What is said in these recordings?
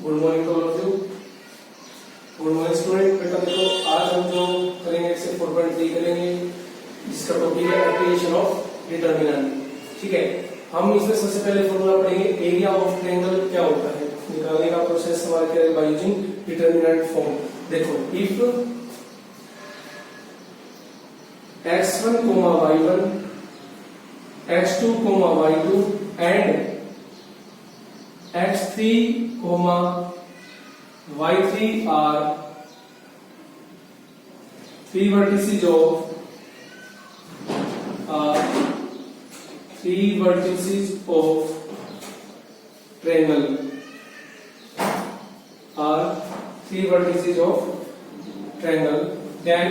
Good morning to all of you. Good morning student. बेटा देखो आज हम जो करेंगे एक्सरसाइज 4.3 करेंगे जिसका टॉपिक है एप्लीकेशन ऑफ डिटरमिनेंट। ठीक है, हम इसमें सबसे पहले फॉर्मूला पढ़ेंगे एरिया ऑफ ट्रायंगल क्या होता है, निकालने का प्रोसेस हमारे क्या बाय यूजिंग डिटरमिनेंट फॉर्म। देखो if x1, y1, x2, y2 and x3, y3 are three vertices of triangle are three vertices of triangle, then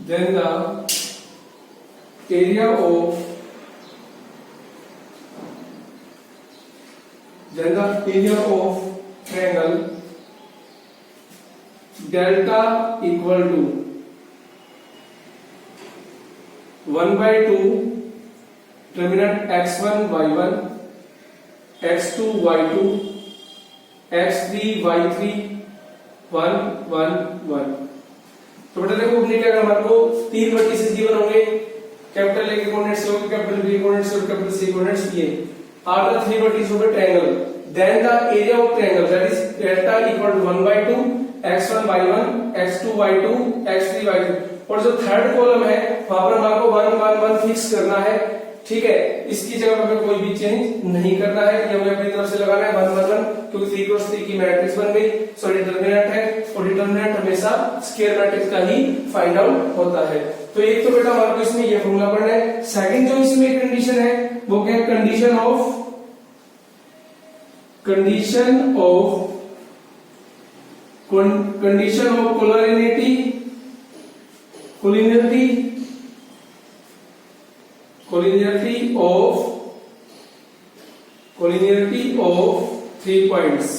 the area of triangle delta equal to 1/2 determinant x1 y1, x2 y2, x3 y3 1 1 1। तो बेटा देखो अपने क्या हमारे को तीन vertices given होंगे, capital A के कोऑर्डिनेट्स से होंगे, कैपिटल बी के कोऑर्डिनेट्स से और कैपिटल सी के कोऑर्डिनेट्स ये are the three vertices of a triangle, then the area of triangle that is delta equal to 1/2 x1 y1, x2 y2, x3 y3। और जो थर्ड कॉलम है वहां पर हमारे को 1 1 1 फिक्स करना है। ठीक है, इसकी जगह पर कोई भी चेंज नहीं करना है, ये हमें अपनी तरफ से लगाना है 1 1 1 क्योंकि 3 क्रॉस 3 की मैट्रिक्स बन गई। सो डिटरमिनेंट है और डिटरमिनेंट हमेशा स्क्वायर मैट्रिक्स का ही फाइंड आउट होता है। तो एक तो बेटा हमारे को इसमें ये फॉर्मूला पढ़ना है। सेकंड जो इसमें कंडीशन है वो क्या है, condition of collinearity of 3 points।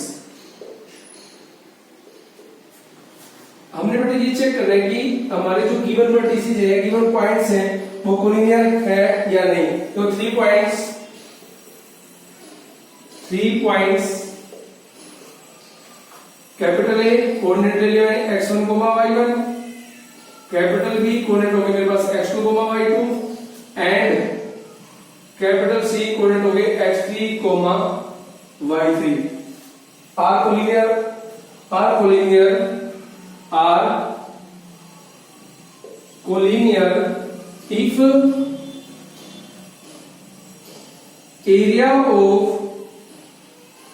हमने बेटा ये चेक करना है कि हमारे जो गिवन वर्टिसेस है, गिवन पॉइंट्स हैं वो कोलिनियर है या नहीं। तो 3 पॉइंट्स कैपिटल ए कोऑर्डिनेट ले लिया है x1, y1, capital B coordinate हो गए मेरे पास x2, y2 and capital C coordinate हो गए x3, y3। Are collinear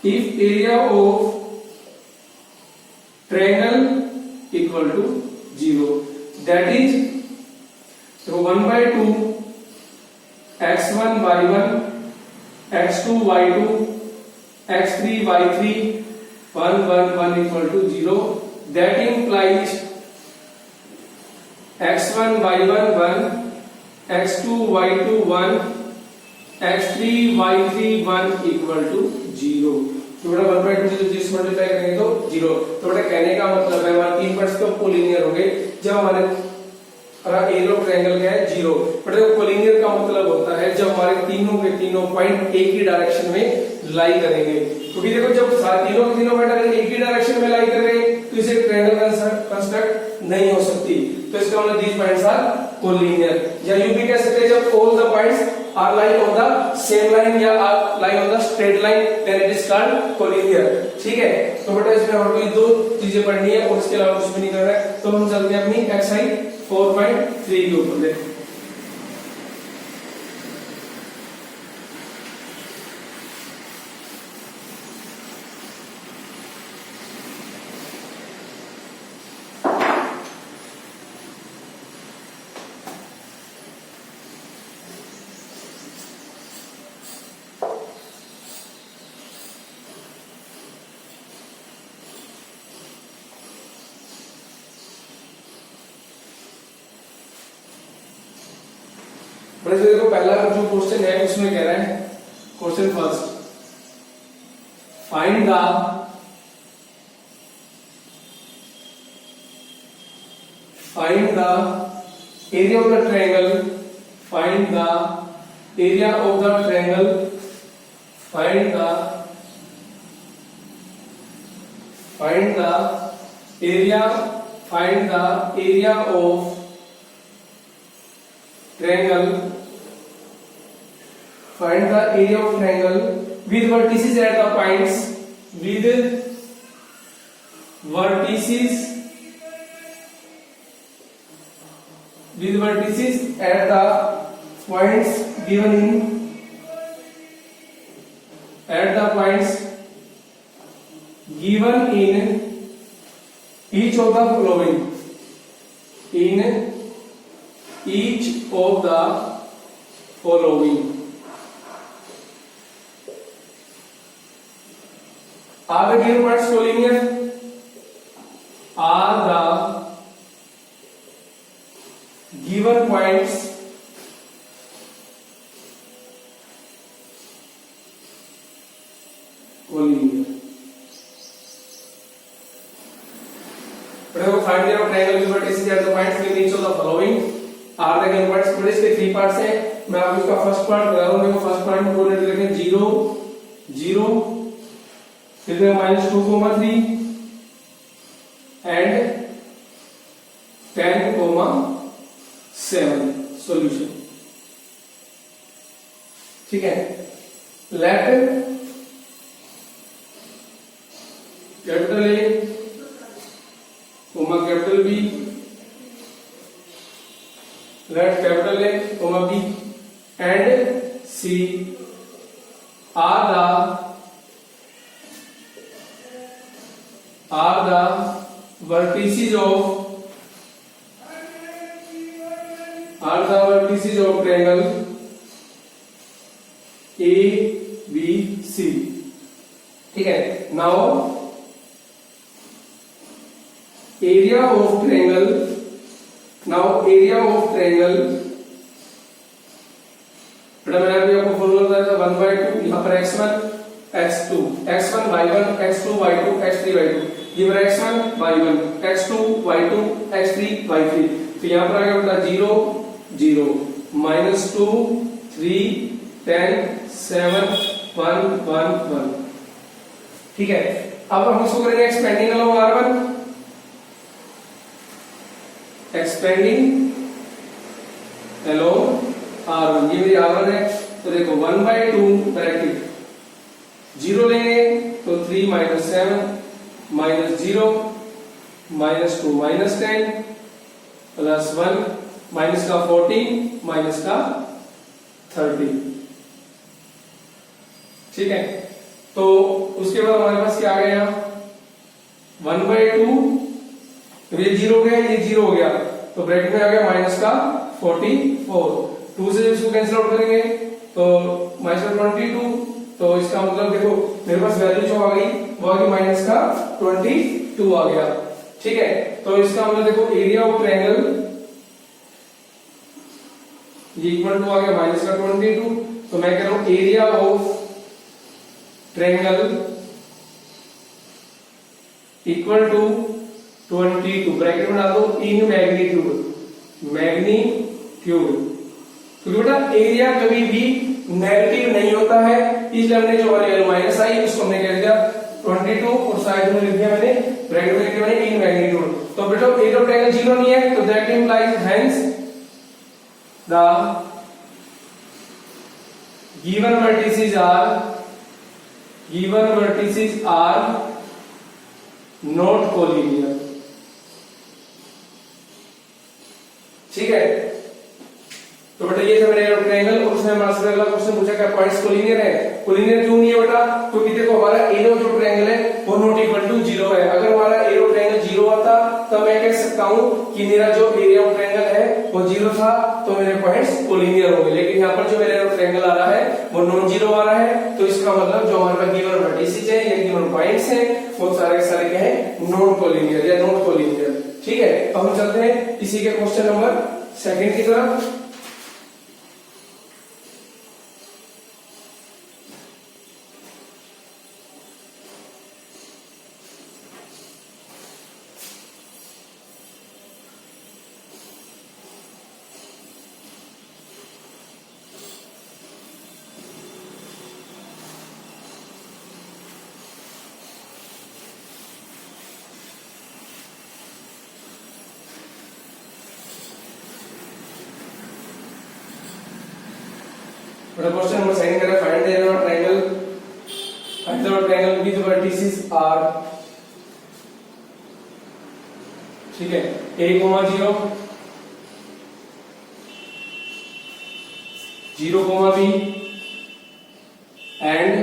if area of triangle equal to 0, that is so 1/2 x1 y1, x2 y2, x3 y3 1 1 1 equal to 0, that implies x1 y1 1, x2 y2 1, x3 y3 1 equal to 0। तो बेटा 1/2 से जिस multiply करेंगे तो 0। तो बेटा कहने का मतलब है हमारे तीन पॉइंट्स तो कोलिनियर हो गए जब हमारे एरिया ऑफ ट्रायंगल क्या है 0। बट कोलिनियर का मतलब होता है जब हमारे तीनों के तीनों पॉइंट एक ही डायरेक्शन में लाई करेंगे। क्योंकि देखो जब तीनों के तीनों पॉइंट अगर एक ही डायरेक्शन में लाई कर रहे हैं तो इसे ट्रायंगल कंस्ट्रक्ट नहीं हो सकती। तो इसका मतलब दीस पॉइंट्स आर कोलिनियर। या यूं भी कह सकते हैं जब all the points are line on the same line या are line on the straight line then it is called collinear. ठीक है, तो बेटा इसमें हमको ये दो चीजें पढ़नी है और इसके अलावा कुछ भी नहीं करना है। तो हम चलते हैं अपनी एक्सरसाइज 4.3 के ऊपर। देखो देखो पहला जो क्वेश्चन है उसमें कह रहा है, question first, find the area of the triangle, find the area of the triangle find the area of triangle with vertices at the points at the points given in each of the following. Are the given points collinear? Are the given points collinear? Find the triangle with vertices at the points given each of the following. Are the given points? तो इसके 3 parts हैं. मैं आपको इसका first part बता रहा हूँ. देखो फर्स्ट पार्ट में कोऑर्डिनेट रखें 0 0 फिर -2,3 and 10,7 सॉल्यूशन. ठीक है. Let capital A comma capital B, let capital A comma B and C are the vertices of triangle ABC. ठीक है. Now area of triangle बेटा मैंने अभी आपको फॉर्मूला बताया था 1/2. यहाँ पर x1 x2 x1 y1 x2 y2 x3 y2. ये मेरा x1 y1 x2 y2 x3 y3. तो यहाँ पर आ गया बेटा 0 0 -2 3 10 7 1 1 1. ठीक है. अब हम इसको करेंगे expanding along r1. Expanding along r1. ये मेरी r1 है. तो देखो 1/2 ब्रैकेट 0 लेंगे तो 3 - 7 -0 -2 -10 +1 माइनस का 14 माइनस का 30. ठीक है. तो उसके बाद हमारे पास क्या आ गया 1/2. ये 0 हो गया, ये 0 हो गया, तो ब्रैकेट में आ गया माइनस का 44. 2 से इसको कैंसिल आउट करेंगे तो -22. तो इसका मतलब देखो मेरे पास वैल्यू जो आ गई वो आ गई माइनस का 22 आ गया. ठीक है. तो इसका मतलब देखो एरिया ऑफ ट्रायंगल ये इक्वल टू आ गया माइनस का 22. तो मैं कह रहा हूं area of triangle equal to 22 bracket में डाल दो इन मैग्नीट्यूड. क्योंकि बेटा एरिया कभी भी नेगेटिव नहीं होता है, इसलिए हमने जो वैल्यू माइनस आई उसको हमने कह दिया 22 और साइड में लिख दिया मैंने ब्रैकेट में लिख दिया मैंने इन मैग्नीट्यूड. तो बेटा एरिया ऑफ ट्रायंगल 0 नहीं है, तो that implies hence the given vertices are not collinear. ठीक है. तो बेटा ये था मेरा एरिया ऑफ ट्रायंगल और उसमें हमारा सबसे अगला क्वेश्चन पूछा क्या पॉइंट्स कोलिनियर है. कोलिनियर क्यों नहीं है बेटा? क्योंकि देखो हमारा एरिया ऑफ जो ट्रायंगल है वो नॉट इक्वल टू 0 है. अगर हमारा एरिया ऑफ ट्रायंगल 0 आता तो मैं कह सकता हूं कि मेरा जो एरिया ऑफ ट्रायंगल है वो 0 था, तो मेरे पॉइंट्स कोलिनियर होंगे. लेकिन यहाँ पर जो मेरा एरिया ऑफ ट्रायंगल आ रहा है वो नॉन जीरो आ रहा है, तो इसका मतलब जो हमारे गिवन वर्टिसेस है या गिवन पॉइंट्स हैं वो सारे के सारे क्या है नॉन कोलिनियर या नॉट कोलिनियर. ठीक है. अब हम चलते हैं इसी के क्वेश्चन नंबर 2 की तरफ. बड़ा क्वेश्चन नंबर सेकंड कह रहा है find the area of triangle, find the triangle with vertices are, ठीक है, a, 0, 0, b and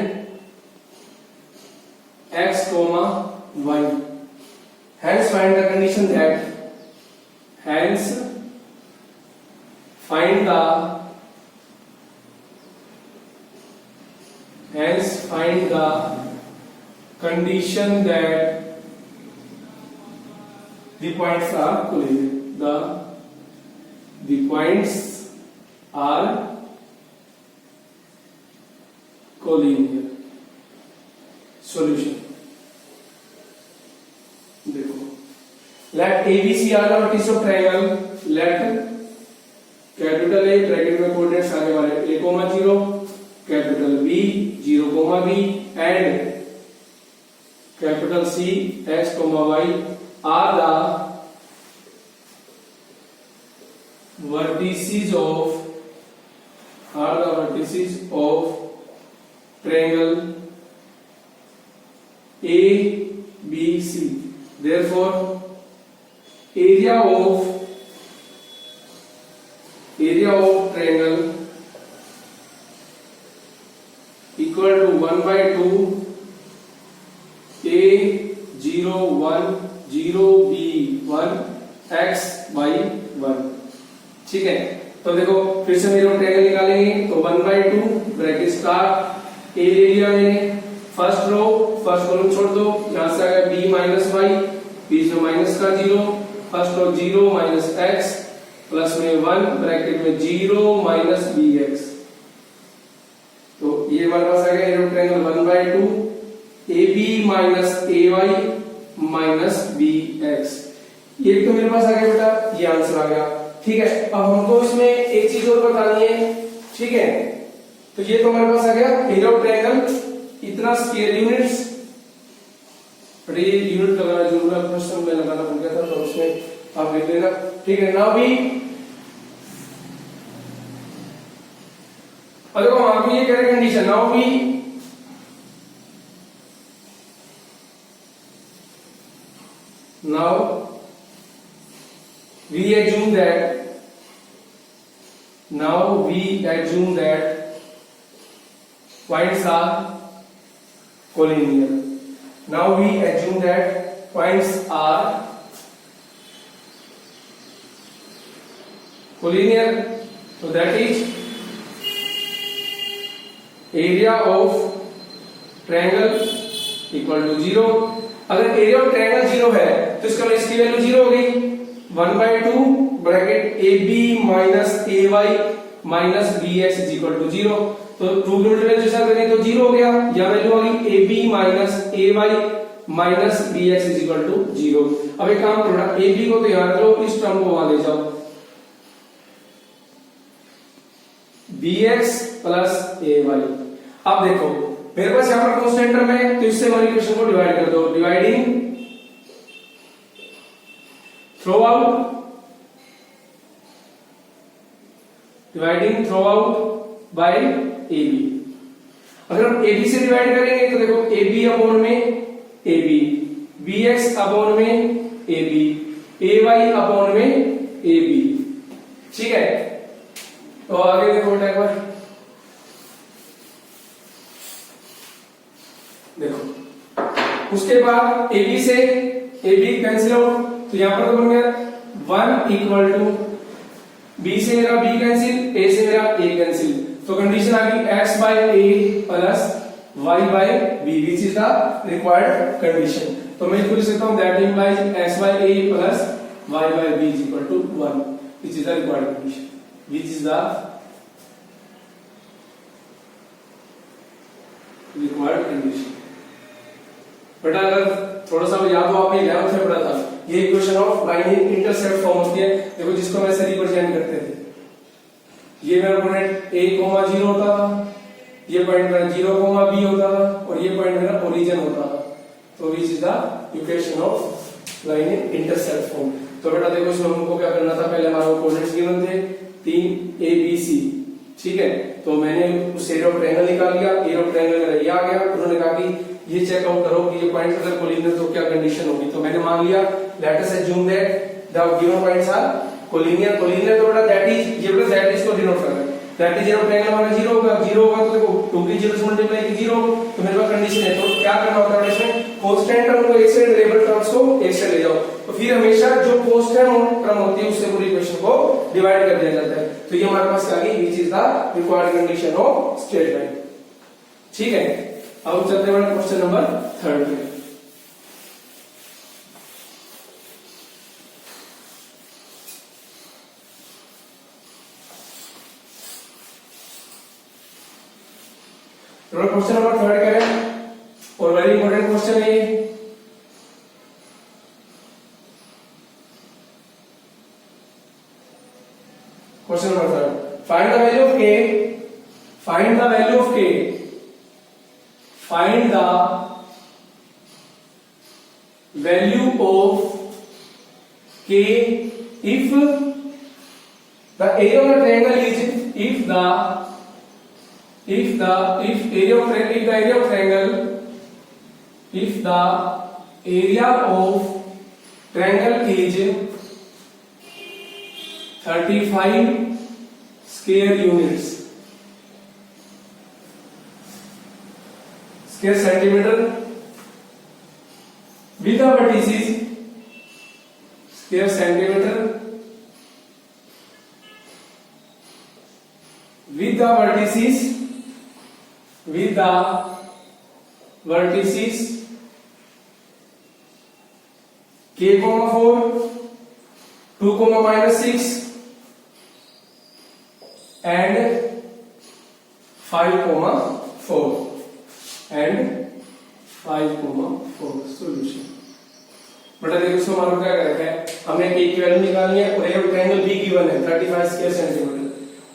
x, y. Hence find the condition that, hence find the condition that the points are collinear. The points are collinear. Solution. देखो, let ABC are the vertices of triangle. Let capital A bracket में coordinates आने वाले a, 0, capital B 0, b and capital C x, y are the vertices of triangle ABC. Therefore, area of triangle equal to 1/2 a 0 1 0 b 1 x y 1, ठीक है। तो देखो फिर से मेरे ट्रायंगल निकालेंगे तो 1/2 ब्रैकेट स्टार्ट ए ले लिया मैंने, फर्स्ट रो फर्स्ट कॉलम छोड़ दो, यहां से आ गया b माइनस y, बीच में माइनस का 0, first row 0 minus x plus में 1 ब्रैकेट में 0 माइनस bx। तो ये हमारे पास आ गया arrow triangle 1/2 AB minus AY minus BX। ये तो मेरे पास आ गया बेटा, ये आंसर आ गया, ठीक है। अब हमको इसमें एक चीज और बतानी है, ठीक है। तो ये तो हमारे पास आ गया एरो ट्रायंगल, इतना स्केयर यूनिट्स, बट ये यूनिट लगाना जरूर है, प्रश्न में लगाना भूल गया था तो उसमें आप लिख लेना, ठीक है। नाउ भी और देखो वहां भी ये कह रहे कंडीशन, नाउ भी now we assume that points are collinear. Now we assume that points are collinear, so that is area of triangle equal to 0। अगर एरिया ऑफ ट्रायंगल 0 है तो इसका मतलब इसकी वैल्यू 0 हो गई, 1/2 bracket AB minus AY minus BX is equal to 0। तो 2 की मल्टीप्लिकेशन करें तो 0 हो गया, या वैल्यू आ गई AB minus AY minus BX is equal to 0। अब एक काम करो ना, AB को तो यहां रख लो, इस टर्म को वहां ले जाओ, BX प्लस AY। अब देखो मेरे पास यहां पर कांस्टेंट टर्म है तो इससे हमारी इक्वेशन को डिवाइड कर दो, dividing throughout by AB। अगर हम AB से डिवाइड करेंगे तो देखो AB अपॉन में AB, BX अपॉन में AB, AY अपॉन में AB, ठीक है। तो आगे देखो एक बार, देखो उसके बाद AB से AB कैंसिल आउट, तो यहां पर तो बन गया 1 इक्वल टू B से मेरा B कैंसिल, A से मेरा A कैंसिल, तो कंडीशन आ गई x by A plus y by B, which is the required condition. तो मैं इसको लिख सकता हूं that implies x by A plus y by B is equal to 1, which is the required condition, which is the required condition. बेटा अगर थोड़ा सा याद हो, आपने 11th में पढ़ा था, ये equation of line intercept form होती है, देखो जिसको हम ऐसे रिप्रेजेंट करते थे, ये मेरा पॉइंट a, 0 होता था, ये पॉइंट मेरा 0, b होता था, और ये पॉइंट मेरा ओरिजिन होता था। तो विच is the equation of line intercept form. तो बेटा देखो इसमें हमको क्या करना था, पहले हमारे कोऑर्डिनेट्स गिवन थे 3 a b c, ठीक है, तो मैंने उस एरिया ऑफ ट्रायंगल निकाल लिया, एरिया ऑफ ट्रायंगल मेरा ये आ गया। उन्होंने कहा कि ये चेक आउट करो कि ये पॉइंट्स अगर कोलिनियर तो क्या कंडीशन होगी, तो मैंने मान लिया let us assume that the given points are collinear. Collinear तो बेटा दैट इज, ये बेटा दैट इज को डिनोट कर रहा है, that is area of triangle हमारा 0 होगा। 0 होगा तो देखो 2 की 0 से मल्टीप्लाई की 0, तो मेरे पास कंडीशन है। तो क्या करना होता है इसमें, कांस्टेंट टर्म को एक साइड, वेरिएबल टर्म्स को एक साइड ले जाओ, तो फिर हमेशा जो कांस्टेंट टर्म होती है उससे पूरी इक्वेशन को डिवाइड कर दिया जाता है। तो ये हमारे पास आ गई which is the required condition of straight line. ठीक है, अब चलते हैं क्वेश्चन नंबर 3 पे। क्वेश्चन नंबर 3 क्या है, और वेरी इंपॉर्टेंट क्वेश्चन है ये। Question number 3, find the value of k, find the value of k, find the value of k if the area of the triangle is, if the area of triangle, if the area of triangle is 35 square units, square centimeter, with the vertices, square centimeter, with the vertices k, 4, 2, -6 and 5, 4 and 5, 4 solution. बेटा देखो इसमें हमारा क्या करता है, हमने k की value निकालनी है और area of triangle b given है 35 स्क्वायर सेंटीमीटर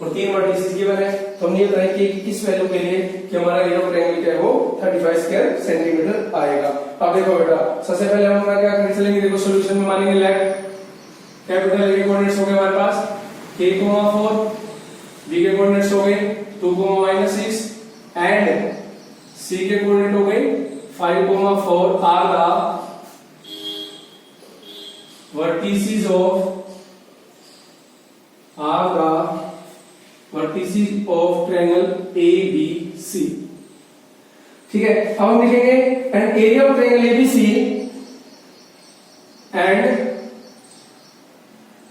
और 3 वर्टिसेस गिवन है। तो हमने ये बताया कि किस वैल्यू के लिए कि हमारा एरिया ऑफ ट्रायंगल क्या है वो 35 स्क्वायर सेंटीमीटर आएगा। अब देखो बेटा सबसे पहले हम क्या करने चलेंगे, देखो सॉल्यूशन में मानेंगे लेट कैपिटल ए के कोऑर्डिनेट्स हो गए हमारे पास k, 4, b के कोऑर्डिनेट्स हो गए 2, -6 एंड c के कोऑर्डिनेट हो गए 5, 4 are the vertices of triangle ABC। ठीक है, अब हम लिखेंगे and area of triangle ABC and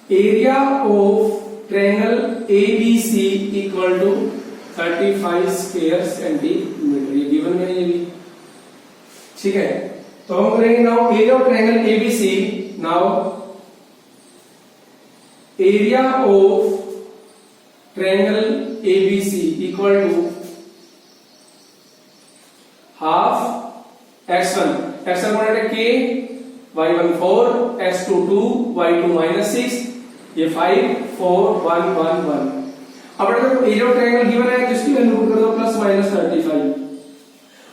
area of triangle ABC equal to 35 square centimetre, ये गिवन में है ये भी। ठीक है, तो हम करेंगे now area of triangle ABC, now area of triangle ABC equal to half x1 coordinate है k, y1 4, x2 2, y2 -6, ये 5, 4, 1, 1, 1। अब देखो एरिया ऑफ ट्रायंगल गिवन है जिसकी वैल्यू पुट कर दो +-35।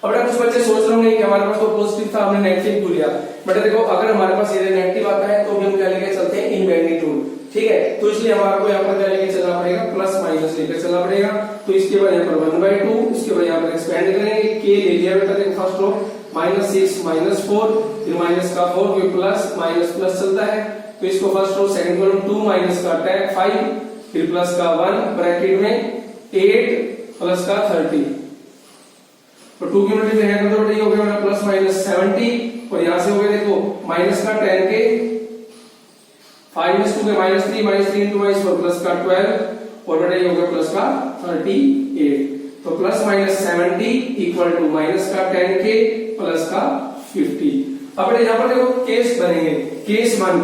अब कुछ बच्चे सोच रहे होंगे कि हमारे पास तो पॉजिटिव था हमने नेगेटिव क्यों लिया, बट देखो अगर हमारे पास एरिया नेगेटिव आता है तो भी हम क्या लेके चलते हैं इन मैग्नीट्यूड। ठीक है, तो इसलिए हमारे को यहाँ पर क्या लेके चलना पड़ेगा, प्लस-माइनस लेकर चलना पड़ेगा। तो इसके बाद यहाँ पर 1/2, इसके बाद यहाँ पर एक्सपेंड करेंगे, k ले लिया बेटा देखो फर्स्ट रो -6 -4 फिर माइनस का 4 फिर प्लस माइनस प्लस चलता है, तो इसको first row second column 2 minus का 5 फिर प्लस का 1 ब्रैकेट में 8 प्लस का 30, तो 2 की यूनिट है तो ये हो गया मेरा +-70 और यहां से हो गया देखो माइनस का 10 के 5 - 2 के -3 -3 × -4 प्लस का 12 और बेटा ये हो गया प्लस का 38, तो +-70 इक्वल टू माइनस का 10 के प्लस का 50। अब बेटा यहां पर देखो केस बनेंगे, केस 1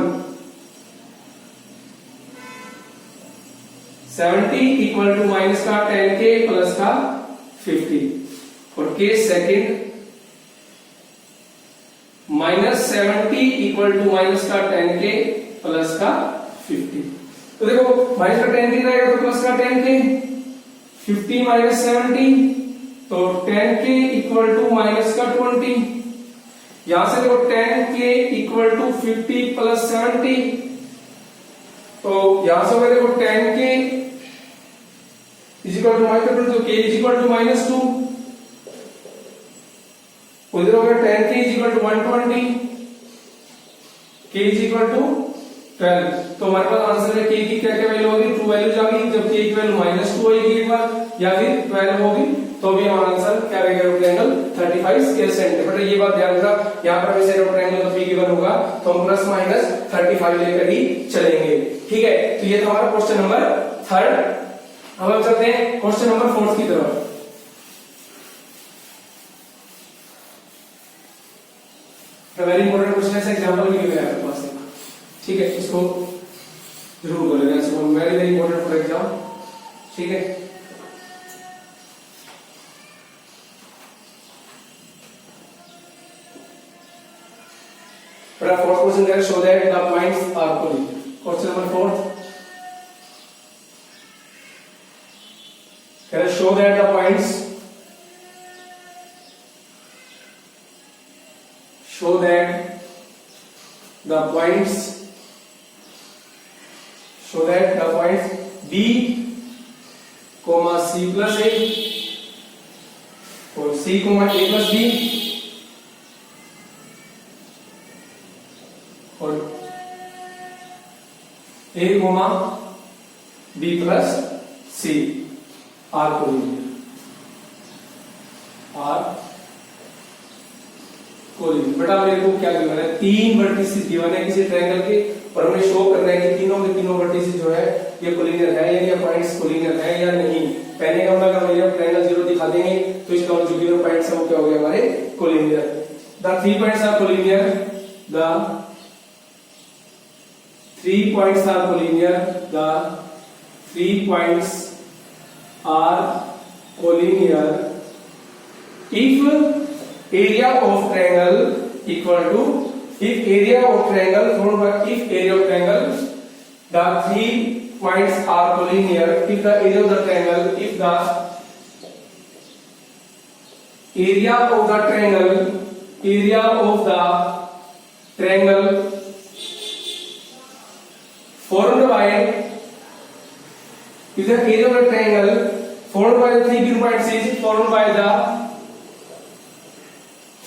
70 इक्वल टू माइनस का 10 के प्लस का 50 और case second -70 equal to minus का 10 के प्लस का 50। तो देखो माइनस का 10 के रहेगा तो प्लस का 10 के 50 -70 तो 10 के इक्वल टू माइनस का 20, यहां से देखो 10 के इक्वल टू 50 प्लस 70 तो यहां से देखो 10 के इज इक्वल टू तो k इज इक्वल टू -2, उधर होगा tan k is equal to 120, k is equal to 12। तो हमारे पास आंसर में k की क्या क्या वैल्यू होगी, 2 वैल्यूज आ गई। जब k की वैल्यू -2 होगी एक बार या फिर 12 होगी तो भी हमारा आंसर क्या रहेगा, रेक्टेंगल 35 स्क्वायर सेंटीमीटर। ये बात ध्यान रखना, यहाँ पर हमें रेक्टेंगल का भी गिवन होगा तो हम प्लस माइनस 35 लेकर ही चलेंगे। ठीक है, तो ये था हमारा क्वेश्चन नंबर 3। अब हम चलते हैं क्वेश्चन नंबर 4 की तरफ। वेरी इंपॉर्टेंट क्वेश्चन है, एग्जांपल भी है आपके पास। ठीक है, इसको जरूर बोलेगा, इसको very very important for exam. ठीक है, but our fourth question can show that the points are collinear. Question number 4, can I show that the points B, C plus A और C, A plus B और A, B plus C are collinear। बेटा मेरे को क्या given है, 3 vertices given है किसी triangle के और हमें शो करना है कि तीनों के तीनों वर्टिसेस जो है ये कोलिनियर है या पॉइंट्स कोलिनियर है या नहीं। पहले का मतलब अगर ये ट्रायंगल 0 दिखा देंगे तो इसका जो गिवन पॉइंट्स है वो क्या हो गया हमारे collinear. The 3 points are collinear, the 3 points are collinear, the 3 points are collinear if area of triangle equal to, if area of triangle formed by, if area of triangle, the 3 points are collinear if the area of the triangle, if the area of the triangle, area of the triangle formed by, if the area of the triangle formed by the 3 given points is formed by the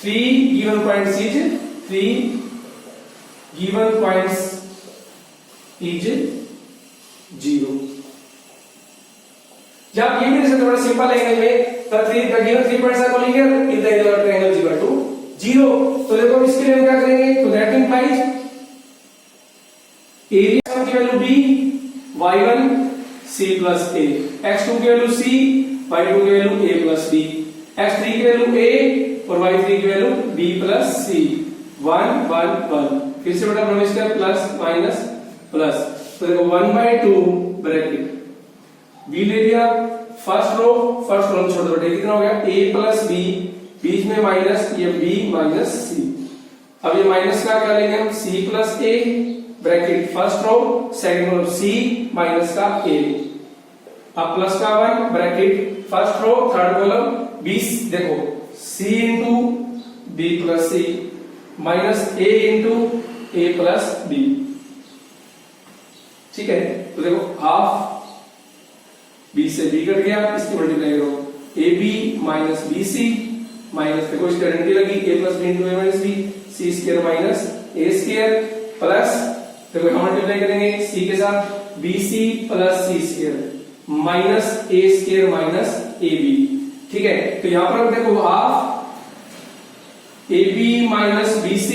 3 given points is 3 given points is 0। जब ये भी से थोड़ा simple language में the given 3 points are collinear if the area of the triangle is equal to 0। तो देखो इसके लिए हम क्या करेंगे, तो that implies एरिया की value b, y1 c plus a, x2 की वैल्यू c, y2 की value a plus b, x3 की वैल्यू a और y3 की वैल्यू b plus c, 1 1 1। फिर से बेटा प्रवेश कर प्लस माइनस प्लस, तो देखो 1/2 ब्रैकेट b ले लिया, फर्स्ट रो छोड़ दो, कितना हो गया a plus b, बीच में माइनस, ये b minus c। अब ये माइनस का क्या लेंगे हम, c plus a bracket first row second row c minus का a, अब प्लस का 1 bracket first row third column 20, देखो c into b plus c minus a into a plus b। ठीक है, तो देखो हाफ b से b कट गया, इसकी मल्टीप्लाई करो ab माइनस bc माइनस, देखो इसकी आइडेंटिटी लगी a plus b into a minus b, c square minus a square plus, देखो हम मल्टीप्लाई करेंगे c के साथ bc plus c square minus a square minus ab। ठीक है, तो यहां पर देखो half ab minus bc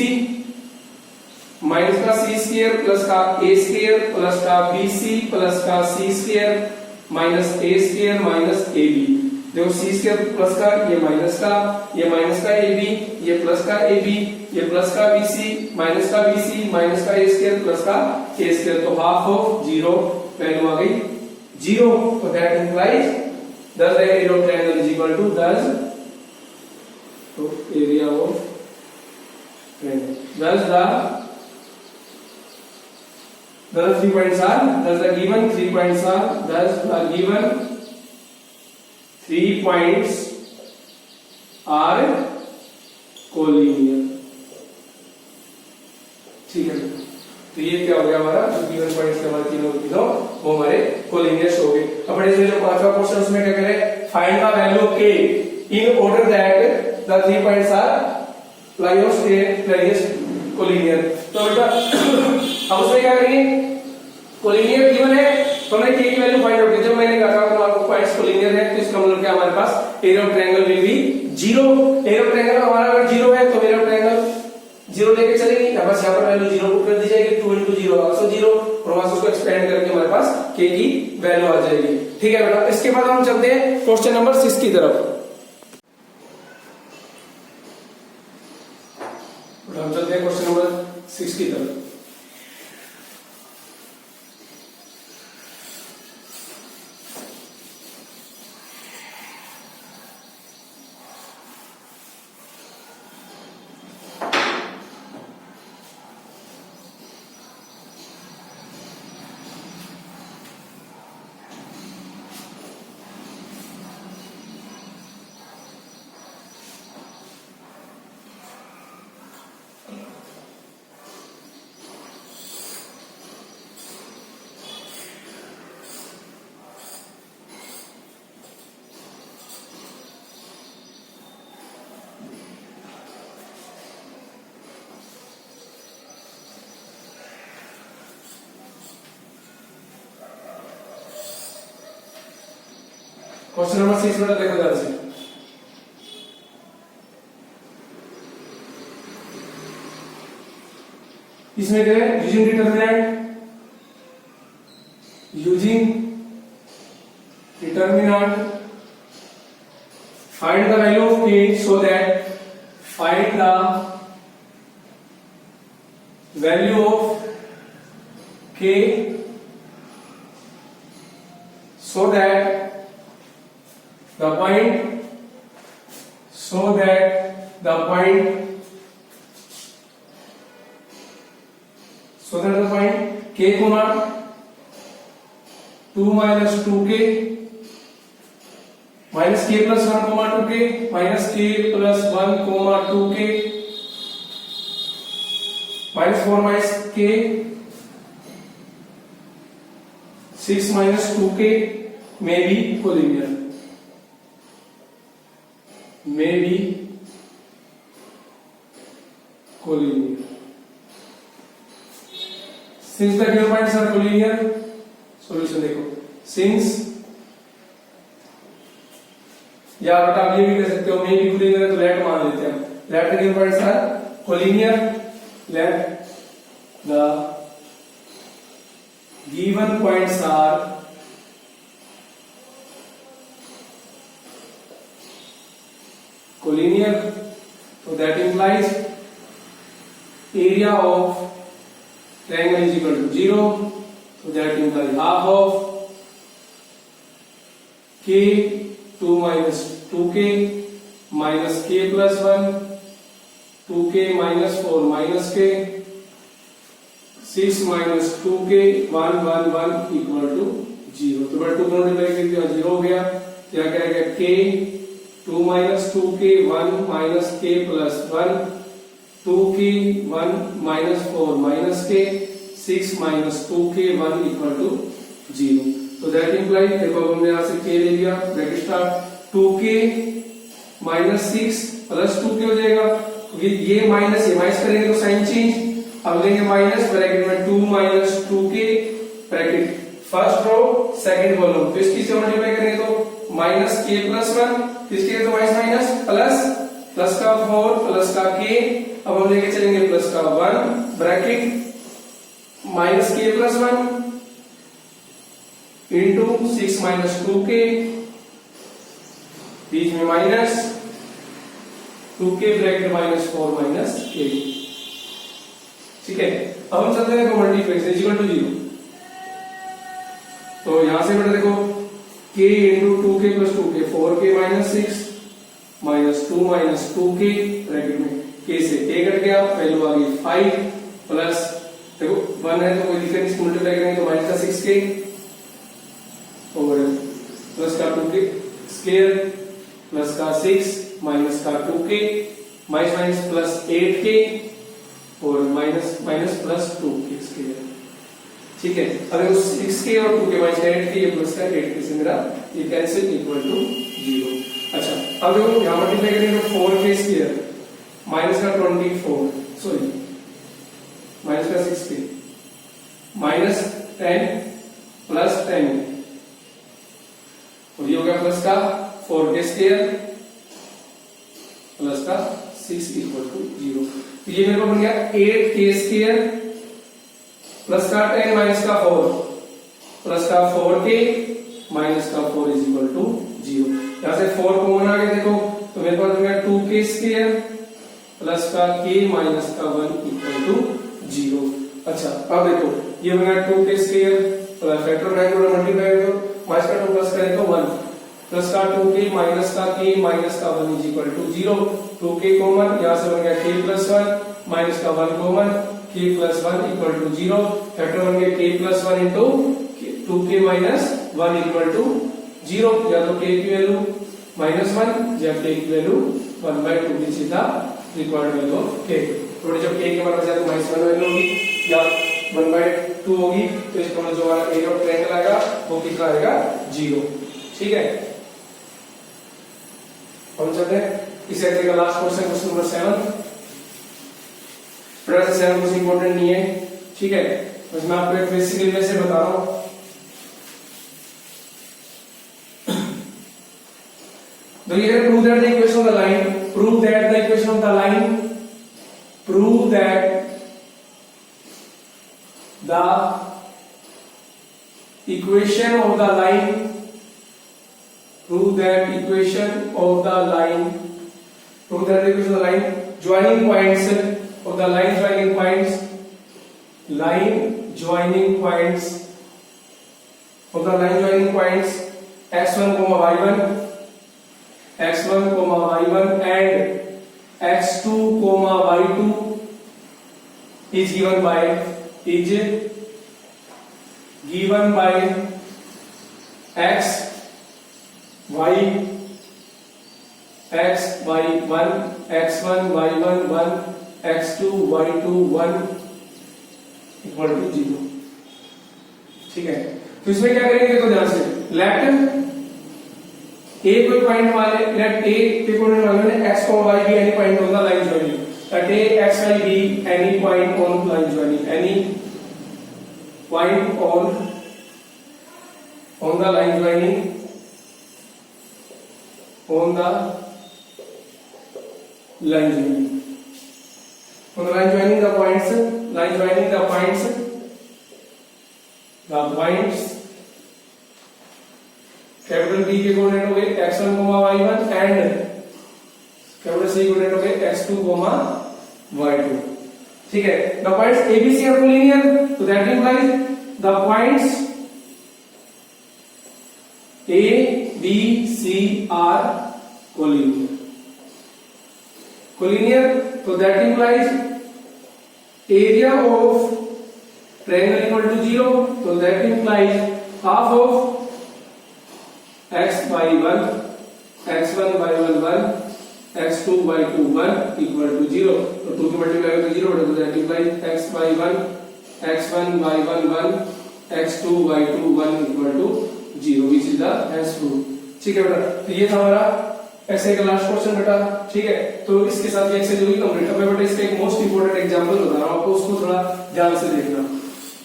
minus का c स्क्वायर प्लस का a स्क्वायर प्लस का bc प्लस का c square minus a square minus ab। देखो c स्क्वायर प्लस का ये माइनस का ab, ये प्लस का ab, ये प्लस का bc माइनस का bc माइनस का a स्क्वायर प्लस का a स्क्वायर, तो हाफ ऑफ 0 वैल्यू आ गई 0। तो that implies thus the area of triangle is equal to thus, तो area of triangle thus 3 points are, thus the given 3 points are, thus the given 3 points are collinear। ठीक है, तो ये क्या हो गया हमारा, जो गिवन पॉइंट्स हमारे तीनों वो हमारे कोलिनियर्स हो गए। अब इसमें जो पांचवा क्वेश्चन उसमें क्या कह रहे हैं, find the value of k in order that the 3 points are lie of various collinear. तो बेटा अब उसमें क्या करेंगे, कोलिनियर गिवन है तो हमने k की वैल्यू फाइंड आउट की। जब मैंने कहा था आपको पॉइंट्स कोलिनियर है तो इसका मतलब क्या, हमारे पास area of triangle will be 0। Area of triangle हमारा अगर 0 है तो एरिया ऑफ ट्रायंगल 0 लेके चलेंगे, यहाँ बस यहाँ पर वैल्यू 0 पुट कर दी जाएगी, 2 into 0 also 0, और वहां से उसको एक्सपेंड करके हमारे पास k की वैल्यू आ जाएगी। ठीक है बेटा, इसके बाद हम चलते हैं क्वेश्चन नंबर 6 की तरफ। हम चलते हैं क्वेश्चन नंबर 6 की तरफ। क्वेश्चन नंबर 6 बेटा देखो ध्यान से। इसमें क्या है, using determinant find the value of k so that find the value of k so that the point k comma 2 minus 2k minus k plus 1 comma 2k minus k plus 1 comma 2k minus 4 minus k 6 minus 2k may be collinear, since the given points are collinear, solution देखो, since या बेटा आप ये भी कह सकते हो मे भी collinear है तो let मान लेते हैं, let the given points are collinear, let the given points are collinear, so that implies area of triangle is equal to 0, so that implies half of k 2 minus 2k minus k plus 1 2k minus 4 minus k 6 minus 2k 1 1 1 equal to 0। तो but 2 multiply करके 0 हो गया, क्या करेगा k 2 minus 2k 1 minus k plus 1 2k 1 minus 4 minus k 6 minus 2k 1 equal to 0। तो that imply देखो अब हमने यहां से k ले लिया, bracket start 2k minus 6 plus 2k हो जाएगा, क्योंकि ये माइनस करेंगे तो साइन चेंज, अब लेंगे माइनस ब्रैकेट में 2 minus 2k bracket first row second column, तो इसकी से मल्टीप्लाई करेंगे तो माइनस k plus 1, इसके तो माइनस प्लस का 4 प्लस का k, अब हम लेके चलेंगे प्लस का 1 bracket minus k plus 1 into 6 minus 2k, बीच में minus 2k bracket minus 4 minus k। ठीक है, अब हम चलते हैं मल्टीप्लेक्स इक्वल टू 0। तो यहां से बेटा देखो k into 2k plus 2k 4k minus 6 minus 2 minus 2k bracket में k से k कट गया, वैल्यू आ गई 5 प्लस देखो 1 है तो कोई दिक्कत नहीं, मल्टीप्लाई करेंगे तो माइनस का 6k और प्लस का 2k स्क्वायर प्लस का 6 माइनस का 2k माइनस प्लस 8k और माइनस प्लस 2k स्क्वायर। ठीक है। अब देखो 6k और 2k माइनस 8k ये प्लस का 8k से मेरा ये कैंसिल इक्वल टू 0। अच्छा अब देखो यहां मल्टीप्लाई करेंगे तो 4k स्क्वायर माइनस का 24 सॉरी माइनस का 6k माइनस 10 प्लस 10 और ये हो गया प्लस का 4k स्क्वायर प्लस का 6 इक्वल टू 0। तो ये मेरे को बन गया 8k स्क्वायर प्लस का 10 माइनस का 4 प्लस का 4k माइनस का 4 इज इक्वल टू 0। यहां से 4 कॉमन आ गया देखो तो मेरे पास बन गया 2k स्क्वायर प्लस का k माइनस का 1 इक्वल टू 0। अच्छा अब देखो ये बन गया 2k square plus factor bracket में मल्टीप्लाई करो माइनस का 2 प्लस करें तो 1 प्लस का 2k माइनस का k माइनस का 1 is equal to 0। 2k common यहां से बन गया k प्लस 1 माइनस का 1 common k plus 1 equal to 0। Factor बन गया k plus 1 into 2k minus 1 equal to 0। या तो k की वैल्यू -1 या k की वैल्यू 1/2 की सीधा रिक्वायर्ड वैल्यू ऑफ k। तो जब k के बराबर जाए तो -1 वैल्यू होगी या 1/2 होगी तो इसका मतलब जो हमारा एरिया ऑफ ट्रायंगल आएगा वो कितना आएगा 0। ठीक है। हम चलते हैं इस एक्सरसाइज का last question question number 7। Plus 7 कुछ इंपॉर्टेंट नहीं है ठीक है बस मैं आपको एक बेसिकली वैसे बता रहा हूं। तो ये prove that the equation of the line prove that the equation of the line prove that the equation of the line prove that equation of the line prove that the equation of the line joining points of the line joining points of the line joining points x1 y1 and x2 y2 is given by x y x y1 x1 y1 1 x2 y2 1 equal to 0। ठीक है तो इसमें क्या करेंगे देखो ध्यान से late a कोई पॉइंट वाले लेट a के कोऑर्डिनेट वाले ने x y be any point on the line joining let a x y be any point on line joining any point on the line joining on the line joining the points capital B के coordinate हो गए x1 y1 and capital C coordinate हो गए x2 y2। ठीक है the points A B C are collinear तो that implies the points A B C are collinear so that implies area of triangle equal to 0 so that implies half of x by 1 x1 by 1 1 x2 by 2 1 equal to 0 तो 2 की multiply तो 0 तो that implies x by 1 x1 by 1 1 x2 by 2 1 equal to 0 which is the hence proof। ठीक है बेटा तो ये था हमारा ऐसे का लास्ट क्वेश्चन बेटा। ठीक है तो इसके साथ ये एक्सरसाइज होगी कंप्लीट। अब मैं बेटा इसका एक मोस्ट इंपोर्टेंट एग्जांपल बता रहा हूं आपको उसको थोड़ा ध्यान से देखना।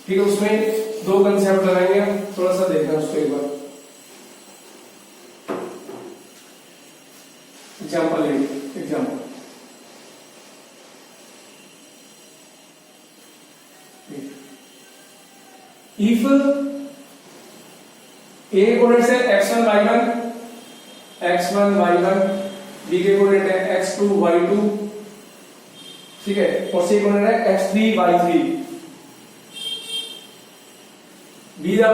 ठीक है उसमें दो कंसेप्ट लगाएंगे थोड़ा सा देखना उसको एक बार। एग्जांपल इफ ए कोऑर्डिनेट है x1 y1 b के कोऑर्डिनेट है x2 y2 ठीक है और सी कोऑर्डिनेट है x3 y3 be the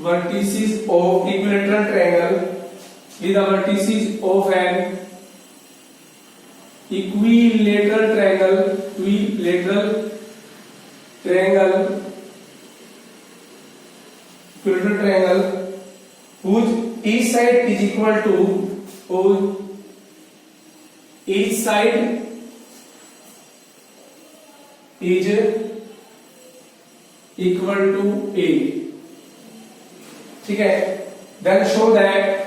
vertices of equilateral triangle be the vertices of an equilateral triangle whose each side is equal to each side is equal to a, ठीक है। Then show that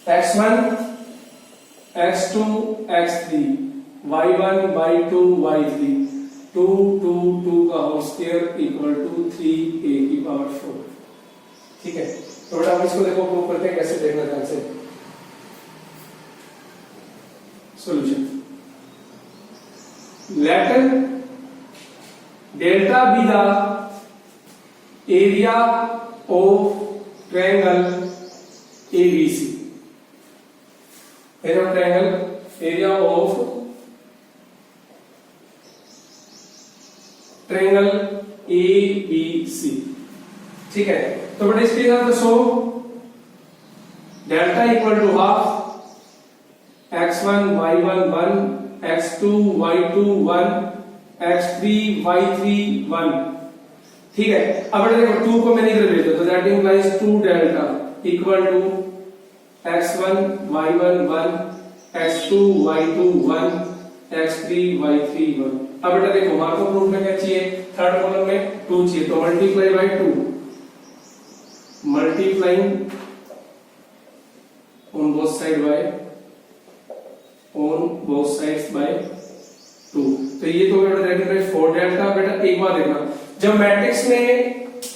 x1 x2 x3 y1 y2 y3 2 2 2 का whole square equal to 3a की power 4, ठीक है। तो बेटा हम इसको देखो प्रूव करते हैं, कैसे देखना ध्यान से। Solution, let delta be the area of triangle ABC, area of triangle ABC, ठीक है। तो बेटा इसके साथ show delta equal to half x1 y1 1 x2 y2 1 x3 y3 1, ठीक है। अब बेटा देखो 2 को मैंने इधर भेज दिया, तो that implies 2 delta equal to x1 y1 1 x2 y2 1 x3 y3 1। अब बेटा देखो मार्को प्रूफ में क्या चाहिए, थर्ड कॉलम में 2 चाहिए, तो multiply by 2, multiplying on both side by 2। तो ये तो बेटा दैट इज 4 डेल्टा। बेटा एक बार देखना, जब मैट्रिक्स में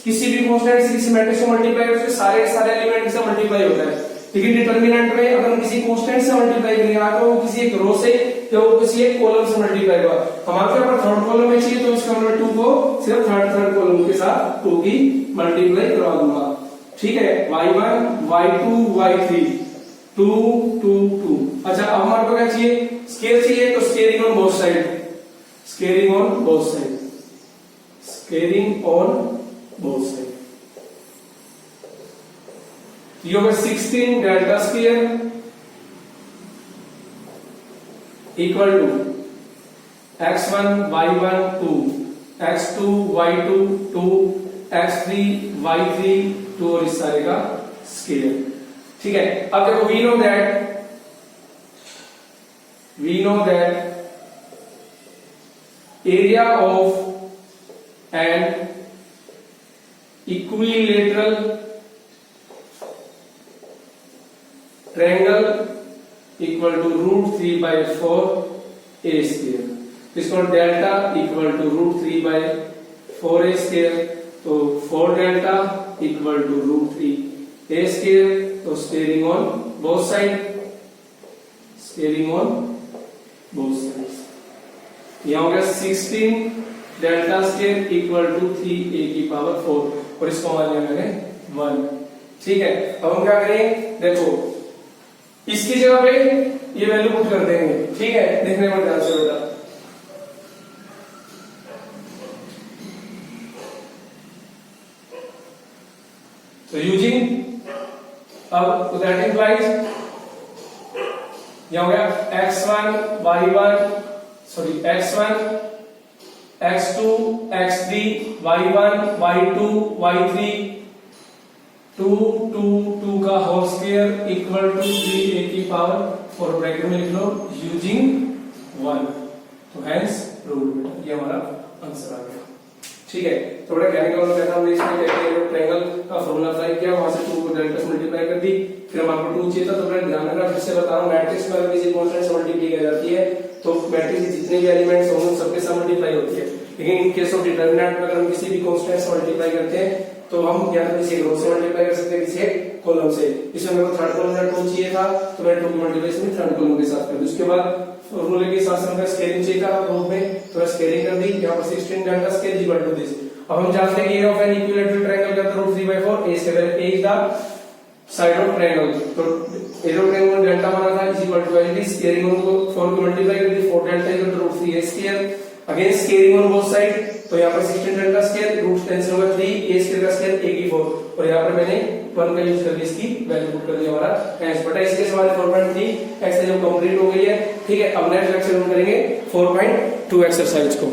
किसी भी कांस्टेंट से किसी मैट्रिक्स से मल्टीप्लाई होता है, सारे एलिमेंट से मल्टीप्लाई होता है, लेकिन डिटरमिनेंट में अगर हम किसी कांस्टेंट से मल्टीप्लाई करेंगे, तो वो किसी एक रो से या वो किसी एक कॉलम से मल्टीप्लाई होगा। हमारे यहाँ पर थर्ड कॉलम में चाहिए, तो इसका मैं 2 को सिर्फ थर्ड कॉलम के साथ 2 की मल्टीप्लाई करवा दूंगा, ठीक है। y1 y2 y3 2 2 2। अच्छा अब हमारे को क्या चाहिए, स्केयर चाहिए, तो squaring on both side, squaring on both side, squaring on both side. ये होगा 16 delta square equal to x1 y1 2 x2 y2 2 x3 y3 2 और इस सारे का स्क्वायर, ठीक है। अब देखो we know that area of an equilateral triangle equal to √3/4 a square, इसको delta equal to √3/4 a square, तो 4 delta equal to √3 a square, तो squaring on both side, squaring on both sides. यहां हो गया 16 delta square equal to 3a की power 4 और इसको मान लिया मैंने 1, ठीक है। अब हम क्या करें, देखो इसकी जगह पे ये वैल्यू पुट कर देंगे, ठीक है। देखने में ध्यान से बेटा, तो यूजिंग अब दैट इंप्लाइज यहां हो गया x1 x2 x3 y1 y2 y3 2 2 2 का whole square equal to 3a की पावर 4, ब्रैकेट में लिख लो यूजिंग 1, तो हेंस प्रूव्ड, ये हमारा आंसर आ गया, ठीक है। तो बड़ा कहने का मतलब क्या था, हमने इसमें क्या किया, ट्रायंगल का फार्मूला अप्लाई किया, वहां से 2 को डेल्टा से मल्टीप्लाई कर दी, फिर हमारे को 2 चाहिए था, तो बड़ा ध्यान रखना, फिर से बता रहा हूं, मैट्रिक्स में अगर किसी कांस्टेंट से मल्टीप्लाई की जाती है तो मैट्रिक्स के जितने भी एलिमेंट्स होंगे उन सबके साथ मल्टीप्लाई होती है, लेकिन इन केस ऑफ डिटरमिनेंट में अगर हम किसी भी कांस्टेंट से मल्टीप्लाई करते हैं तो हम या तो किसी रो से मल्टीप्लाई कर सकते हैं, किसी एक कॉलम से। इसमें मेरे को थर्ड कॉलम में 2 चाहिए था, तो मैंने 2 की मल्टीप्लिकेशन थर्ड कॉलम के साथ कर दी। उसके बाद फॉर्मूले के हिसाब से हमको स्केलिंग चाहिए था रूप में, तो मैं स्केलिंग कर दी, यहां पर 16 delta scale equal to this. अब हम जानते हैं कि area of an equilateral triangle का √3/4 a square, a is the side of triangle, तो एरिया ऑफ ट्रायंगल डेल्टा माना था is equal to L, scaling को 4 को मल्टीप्लाई कर दी, 4 delta equal to √3 a square, again scaling on both side, तो यहाँ पर 16 डेल्टा स्क्वायर रूट कैंसिल होगा 3 a स्क्वायर का स्क्वायर a की 4, और यहाँ पर मैंने 1 का यूज करके इसकी वैल्यू पुट कर दी, हमारा आंसर बटा। इसके हमारे 4.3 एक्सरसाइज कंप्लीट हो गई है, ठीक है। अब नेक्स्ट लेक्चर में करेंगे 4.2 एक्सरसाइज को।